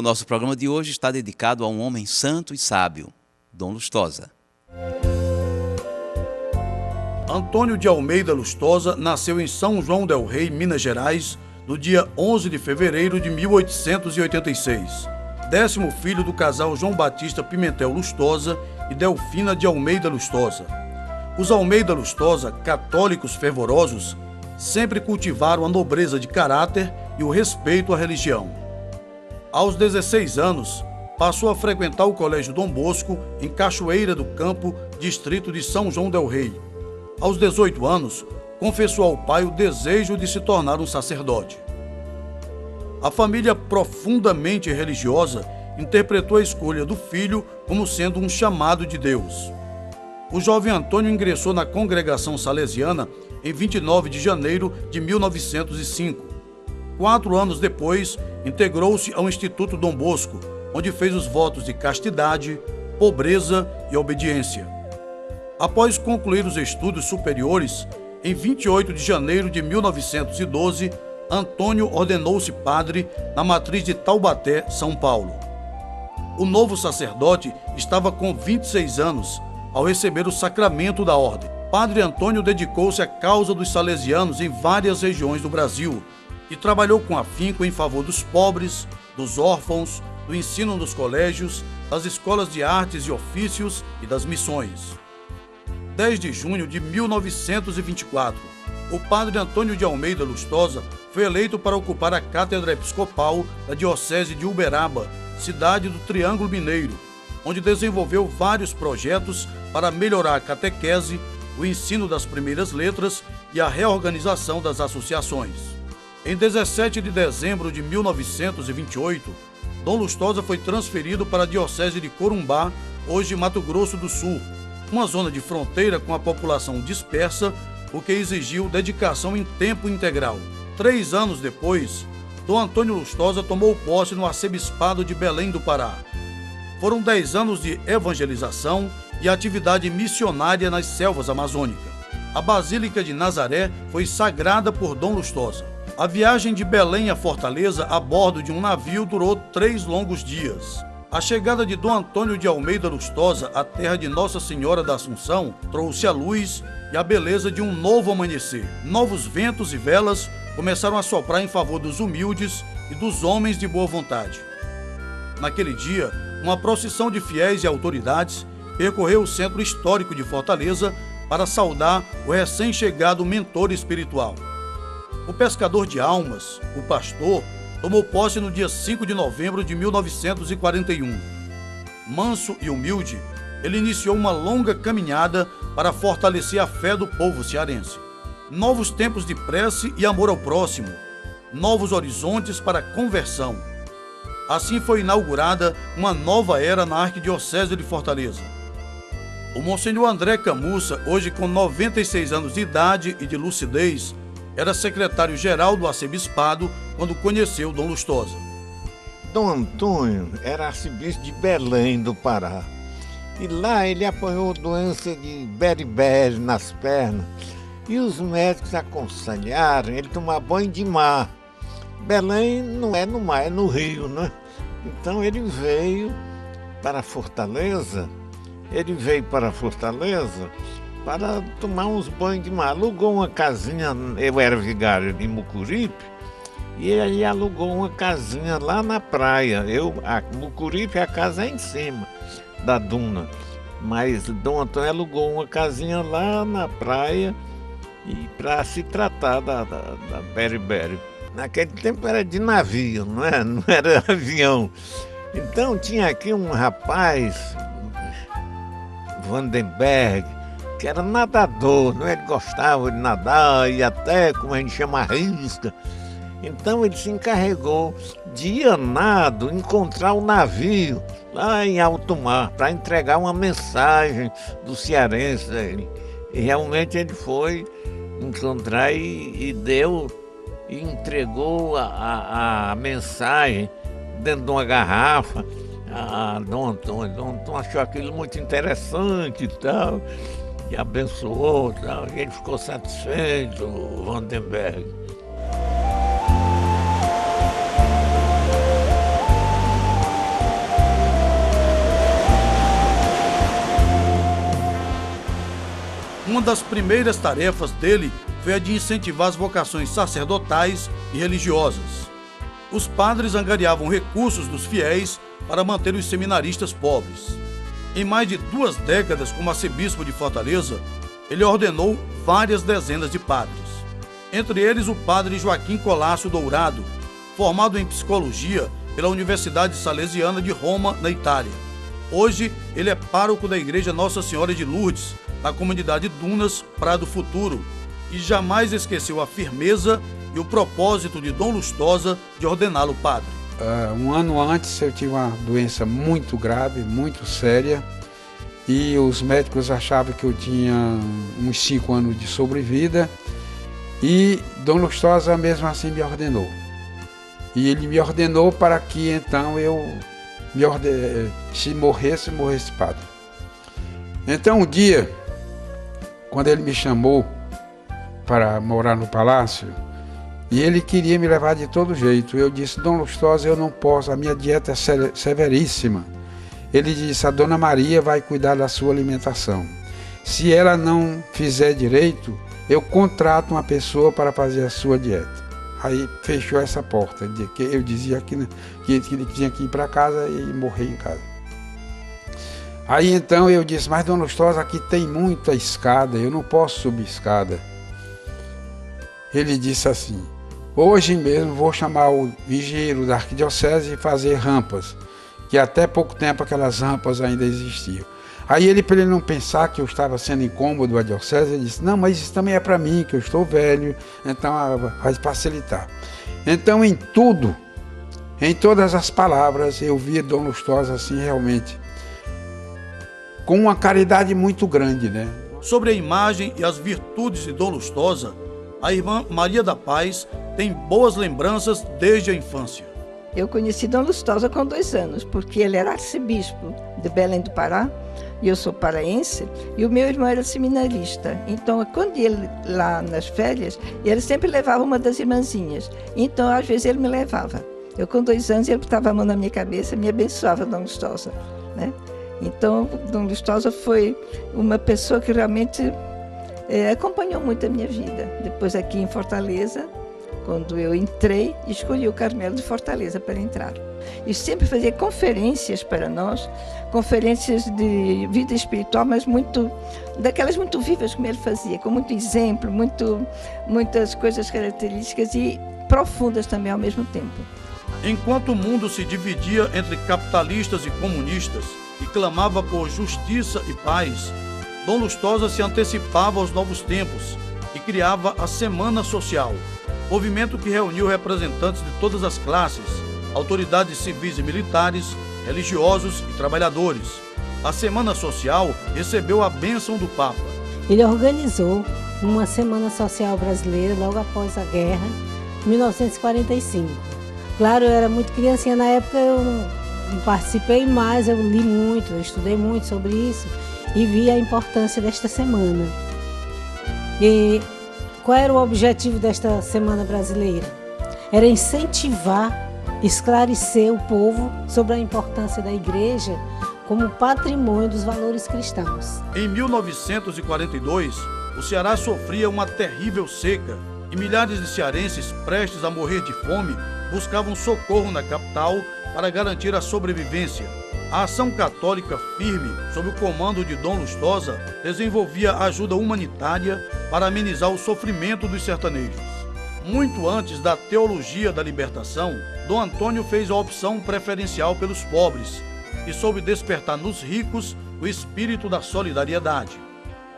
O nosso programa de hoje está dedicado a um homem santo e sábio, Dom Lustosa. Antônio de Almeida Lustosa nasceu em São João del Rei, Minas Gerais, no dia 11 de fevereiro de 1886. 10º filho do casal João Batista Pimentel Lustosa e Delfina de Almeida Lustosa. Os Almeida Lustosa, católicos fervorosos, sempre cultivaram a nobreza de caráter e o respeito à religião. Aos 16 anos, passou a frequentar o Colégio Dom Bosco, em Cachoeira do Campo, distrito de São João del Rei. Aos 18 anos, confessou ao pai o desejo de se tornar um sacerdote. A família profundamente religiosa interpretou a escolha do filho como sendo um chamado de Deus. O jovem Antônio ingressou na congregação salesiana em 29 de janeiro de 1905. 4 anos depois, integrou-se ao Instituto Dom Bosco, onde fez os votos de castidade, pobreza e obediência. Após concluir os estudos superiores, em 28 de janeiro de 1912, Antônio ordenou-se padre na matriz de Taubaté, São Paulo. O novo sacerdote estava com 26 anos ao receber o sacramento da ordem. Padre Antônio dedicou-se à causa dos salesianos em várias regiões do Brasil e trabalhou com afinco em favor dos pobres, dos órfãos, do ensino nos colégios, das escolas de artes e ofícios e das missões. 10 de junho de 1924, o padre Antônio de Almeida Lustosa foi eleito para ocupar a cátedra episcopal da Diocese de Uberaba, cidade do Triângulo Mineiro, onde desenvolveu vários projetos para melhorar a catequese, o ensino das primeiras letras e a reorganização das associações. Em 17 de dezembro de 1928, Dom Lustosa foi transferido para a Diocese de Corumbá, hoje Mato Grosso do Sul, uma zona de fronteira com a população dispersa, o que exigiu dedicação em tempo integral. 3 anos depois, Dom Antônio Lustosa tomou posse no arcebispado de Belém do Pará. Foram 10 anos de evangelização e atividade missionária nas selvas amazônicas. A Basílica de Nazaré foi sagrada por Dom Lustosa. A viagem de Belém a Fortaleza a bordo de um navio durou 3 longos dias. A chegada de Dom Antônio de Almeida Lustosa à terra de Nossa Senhora da Assunção trouxe a luz e a beleza de um novo amanhecer. Novos ventos e velas começaram a soprar em favor dos humildes e dos homens de boa vontade. Naquele dia, uma procissão de fiéis e autoridades percorreu o centro histórico de Fortaleza para saudar o recém-chegado mentor espiritual. O pescador de almas, o pastor, tomou posse no dia 5 de novembro de 1941. Manso e humilde, ele iniciou uma longa caminhada para fortalecer a fé do povo cearense. Novos tempos de prece e amor ao próximo, novos horizontes para a conversão. Assim foi inaugurada uma nova era na Arquidiocese de Fortaleza. O Monsenhor André Camussa, hoje com 96 anos de idade e de lucidez, era secretário-geral do arcebispado quando conheceu Dom Lustosa. Dom Antônio era arcebispo de Belém do Pará. E lá ele apanhou doença de beriberi nas pernas. E os médicos aconselharam ele tomar banho de mar. Belém não é no mar, é no rio, né? Então ele veio para Fortaleza. Para tomar uns banhos de mar. Alugou uma casinha, eu era vigário de Mucuripe, e ele alugou uma casinha lá na praia. Mucuripe, a casa é em cima da duna, mas Dom Antônio alugou uma casinha lá na praia para se tratar da beriberi. Naquele tempo era de navio, não era avião. Então tinha aqui um rapaz, Vandenberg, que era nadador, não é? Ele gostava de nadar e até, como a gente chama, risca. Então ele se encarregou de ir a nado encontrar o navio lá em alto mar para entregar uma mensagem do cearense. E realmente ele foi encontrar e entregou a mensagem dentro de uma garrafa a Dom Antônio. Dom Antônio achou aquilo muito interessante e tal, e abençoou e tal, e ele ficou satisfeito, o Vandenberg. Uma das primeiras tarefas dele foi a de incentivar as vocações sacerdotais e religiosas. Os padres angariavam recursos dos fiéis para manter os seminaristas pobres. Em mais de 2 décadas como arcebispo de Fortaleza, ele ordenou várias dezenas de padres. Entre eles o padre Joaquim Colácio Dourado, formado em psicologia pela Universidade Salesiana de Roma, na Itália. Hoje ele é pároco da Igreja Nossa Senhora de Lourdes, na comunidade Dunas, Prado Futuro, e jamais esqueceu a firmeza e o propósito de Dom Lustosa de ordená-lo padre. Um ano antes eu tive uma doença muito grave, muito séria, e os médicos achavam que eu tinha uns 5 anos de sobrevida, e Dom Lustosa mesmo assim me ordenou. E ele me ordenou para que então se morresse padre. Então um dia, quando ele me chamou para morar no palácio, e ele queria me levar de todo jeito, eu disse: Dom Lustosa, eu não posso, a minha dieta é severíssima. Ele disse: a Dona Maria vai cuidar da sua alimentação. Se ela não fizer direito, eu contrato uma pessoa para fazer a sua dieta. Aí fechou essa porta, que eu dizia que ele tinha que ir para casa e morrer em casa. Aí então eu disse: mas Dom Lustosa, aqui tem muita escada, eu não posso subir escada. Ele disse assim: hoje mesmo vou chamar o vigieiro da arquidiocese e fazer rampas, que até pouco tempo aquelas rampas ainda existiam. Aí ele, para ele não pensar que eu estava sendo incômodo à diocese, ele disse: não, mas isso também é para mim, que eu estou velho, então vai facilitar. Então em tudo, em todas as palavras, eu via Dom Lustosa assim realmente, com uma caridade muito grande, né? Sobre a imagem e as virtudes de Dom Lustosa, a irmã Maria da Paz tem boas lembranças desde a infância. Eu conheci Dom Lustosa com 2 anos, porque ele era arcebispo de Belém do Pará, e eu sou paraense, e o meu irmão era seminarista. Então, quando ele lá nas férias, ele sempre levava uma das irmãzinhas. Então, às vezes, ele me levava. Eu, com 2 anos, ele botava a mão na minha cabeça e me abençoava, Dom Lustosa, né? Então, Dom Lustosa foi uma pessoa que realmente acompanhou muito a minha vida. Depois, aqui em Fortaleza, quando eu entrei, escolhi o Carmelo de Fortaleza para entrar. E sempre fazia conferências para nós, conferências de vida espiritual, mas daquelas muito vivas como ele fazia, com muito exemplo, muitas coisas características e profundas também ao mesmo tempo. Enquanto o mundo se dividia entre capitalistas e comunistas e clamava por justiça e paz, Dom Lustosa se antecipava aos novos tempos e criava a Semana Social, movimento que reuniu representantes de todas as classes, autoridades civis e militares, religiosos e trabalhadores. A Semana Social recebeu a bênção do Papa. Ele organizou uma Semana Social brasileira logo após a guerra, em 1945. Claro, eu era muito criancinha na época, eu não participei mais, eu li muito, eu estudei muito sobre isso e vi a importância desta semana. E qual era o objetivo desta Semana Brasileira? Era incentivar, esclarecer o povo sobre a importância da igreja como patrimônio dos valores cristãos. Em 1942, o Ceará sofria uma terrível seca e milhares de cearenses prestes a morrer de fome buscavam socorro na capital para garantir a sobrevivência. A ação católica firme, sob o comando de Dom Lustosa, desenvolvia ajuda humanitária para amenizar o sofrimento dos sertanejos. Muito antes da teologia da libertação, Dom Antônio fez a opção preferencial pelos pobres e soube despertar nos ricos o espírito da solidariedade.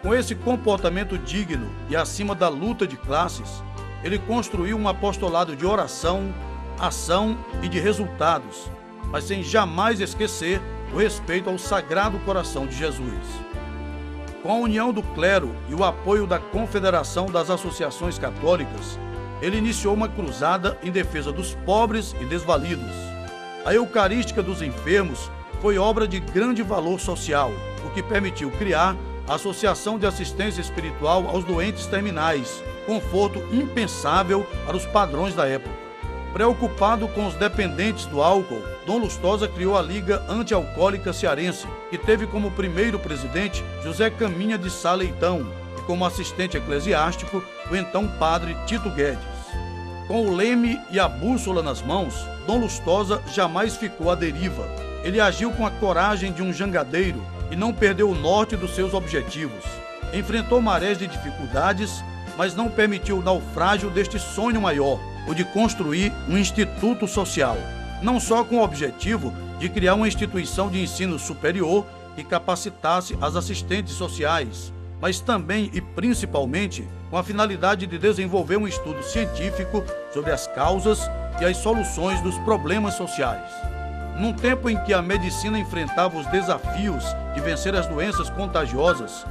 Com esse comportamento digno e acima da luta de classes, ele construiu um apostolado de oração, ação e de resultados, mas sem jamais esquecer o respeito ao Sagrado Coração de Jesus. Com a união do clero e o apoio da Confederação das Associações Católicas, ele iniciou uma cruzada em defesa dos pobres e desvalidos. A Eucarística dos Enfermos foi obra de grande valor social, o que permitiu criar a Associação de Assistência Espiritual aos Doentes Terminais, conforto impensável para os padrões da época. Preocupado com os dependentes do álcool, Dom Lustosa criou a Liga Antialcoólica Cearense, que teve como primeiro presidente José Caminha de Sá Leitão e como assistente eclesiástico o então padre Tito Guedes. Com o leme e a bússola nas mãos, Dom Lustosa jamais ficou à deriva. Ele agiu com a coragem de um jangadeiro e não perdeu o norte dos seus objetivos. Enfrentou marés de dificuldades, mas não permitiu o naufrágio deste sonho maior, o de construir um instituto social, não só com o objetivo de criar uma instituição de ensino superior que capacitasse as assistentes sociais, mas também e principalmente com a finalidade de desenvolver um estudo científico sobre as causas e as soluções dos problemas sociais. Num tempo em que a medicina enfrentava os desafios de vencer as doenças contagiosas,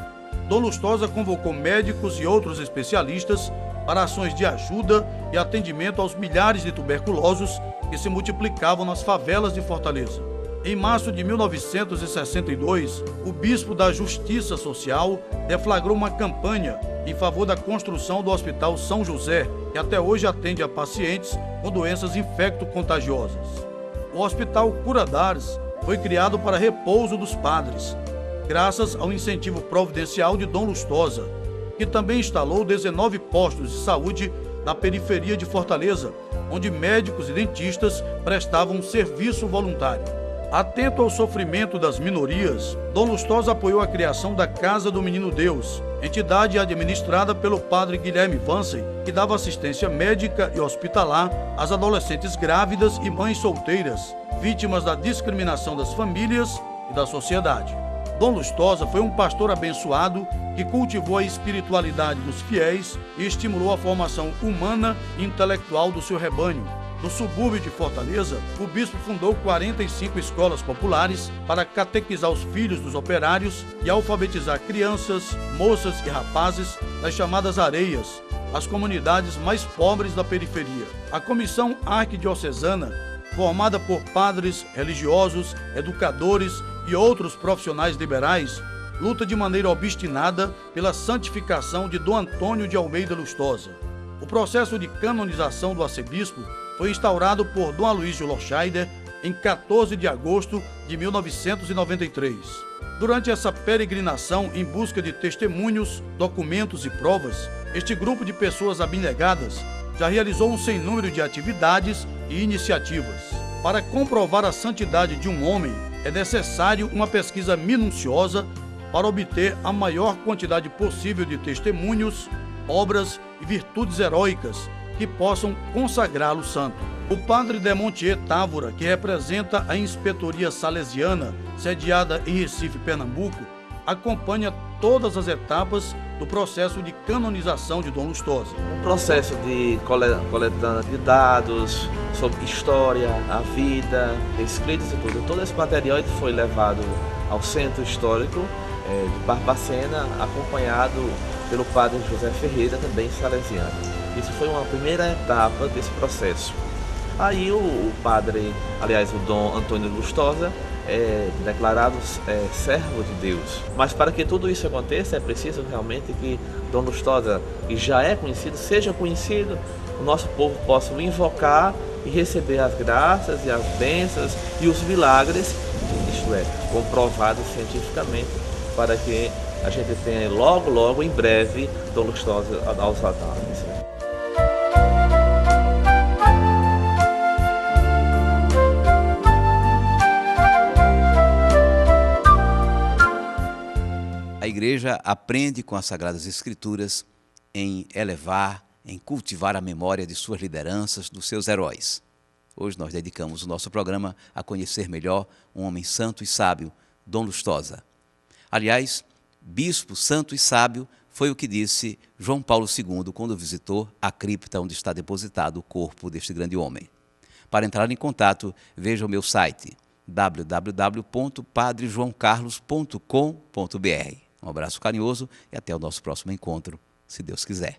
Dom Lustosa convocou médicos e outros especialistas para ações de ajuda e atendimento aos milhares de tuberculosos que se multiplicavam nas favelas de Fortaleza. Em março de 1962, o bispo da Justiça Social deflagrou uma campanha em favor da construção do Hospital São José, que até hoje atende a pacientes com doenças infecto-contagiosas. O Hospital Curadares foi criado para repouso dos padres, graças ao incentivo providencial de Dom Lustosa, que também instalou 19 postos de saúde na periferia de Fortaleza, onde médicos e dentistas prestavam um serviço voluntário. Atento ao sofrimento das minorias, Dom Lustosa apoiou a criação da Casa do Menino Deus, entidade administrada pelo padre Guilherme Vansey, que dava assistência médica e hospitalar às adolescentes grávidas e mães solteiras, vítimas da discriminação das famílias e da sociedade. Dom Lustosa foi um pastor abençoado que cultivou a espiritualidade dos fiéis e estimulou a formação humana e intelectual do seu rebanho. No subúrbio de Fortaleza, o bispo fundou 45 escolas populares para catequizar os filhos dos operários e alfabetizar crianças, moças e rapazes nas chamadas areias, as comunidades mais pobres da periferia. A Comissão Arquidiocesana, formada por padres, religiosos, educadores e outros profissionais liberais, luta de maneira obstinada pela santificação de Dom Antônio de Almeida Lustosa. O processo de canonização do arcebispo foi instaurado por Dom Aloysio Lorscheider em 14 de agosto de 1993. Durante essa peregrinação em busca de testemunhos, documentos e provas, este grupo de pessoas abnegadas já realizou um sem número de atividades e iniciativas. Para comprovar a santidade de um homem, é necessário uma pesquisa minuciosa para obter a maior quantidade possível de testemunhos, obras e virtudes heróicas que possam consagrá-lo santo. O padre Demontier Távora, que representa a Inspetoria Salesiana, sediada em Recife, Pernambuco, acompanha todas as etapas do processo de canonização de Dom Lustosa. Um processo de coletando de dados sobre história, a vida, escritos e tudo. Todo esse material ele foi levado ao Centro Histórico de Barbacena, acompanhado pelo padre José Ferreira, também salesiano. Isso foi uma primeira etapa desse processo. Aí o padre, aliás, o Dom Antônio Lustosa, é declarado servo de Deus. Mas para que tudo isso aconteça, é preciso realmente que Dom Lustosa, que já é conhecido, seja conhecido, o nosso povo possa o invocar e receber as graças e as bênçãos e os milagres, isto é, comprovados cientificamente, para que a gente tenha logo, em breve, Dom Lustosa aos altares. A igreja aprende com as Sagradas Escrituras em elevar, em cultivar a memória de suas lideranças, dos seus heróis. Hoje nós dedicamos o nosso programa a conhecer melhor um homem santo e sábio, Dom Lustosa. Aliás, bispo santo e sábio foi o que disse João Paulo II quando visitou a cripta onde está depositado o corpo deste grande homem. Para entrar em contato, veja o meu site www.padrejoaocarlos.com.br. Um abraço carinhoso e até o nosso próximo encontro, se Deus quiser.